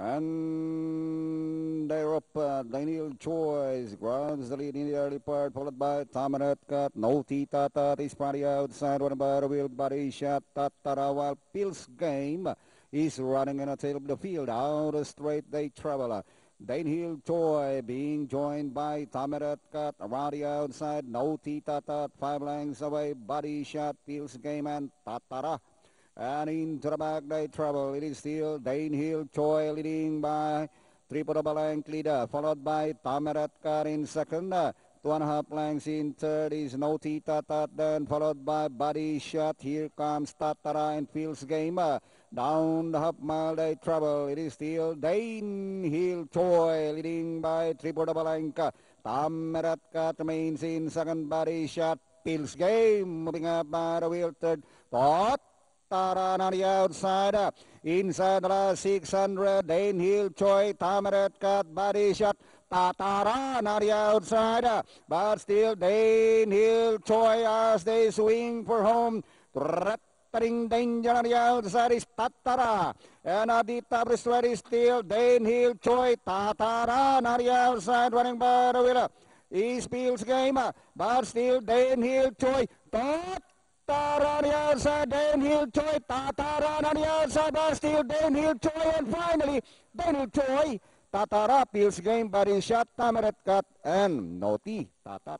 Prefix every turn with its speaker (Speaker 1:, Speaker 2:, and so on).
Speaker 1: And they're up. Daniel Choice grabs the lead in the early part, followed by Tamarat Cut. No Tata is party outside. One by the wheel body shot. Tatara while Pills Game is running in the tail of the field. Out straight they travel. Danehill Choi being joined by Tamarat Cut around the outside. No Tata 5 lengths away. Body shot. Pills Game and Tatara. And into the back they travel. It is still Danehill Choi leading by 3.5 length leader, followed by Tamarat Car in second. 2.5 lengths in third is No Tata, then followed by Body Shot. Here comes Tatara and Fields Game. Down the half mile they travel. It is still Danehill Choi leading by 3.5 length. Tamarat Car remains in second. Body Shot. Fields Game moving up by the wheel third. Tara on the outside, inside the last 600, Danehill Choi, Tamarat Cut, Body Shot, Tatara on the outside, but still Danehill Choi as they swing for home, threatening danger on the outside is Tatara, and at the top is still Danehill Choi, Tatara on the outside, running by the wheel, is Fields Game, but still Danehill Choi, Tatara on the outside, Danehill Choi, Tatara on the outside, but still Danehill Choi, and finally, Danehill Choi, Tatara, Fields Game, Body Shot, Tamarat Cut, and No Tata.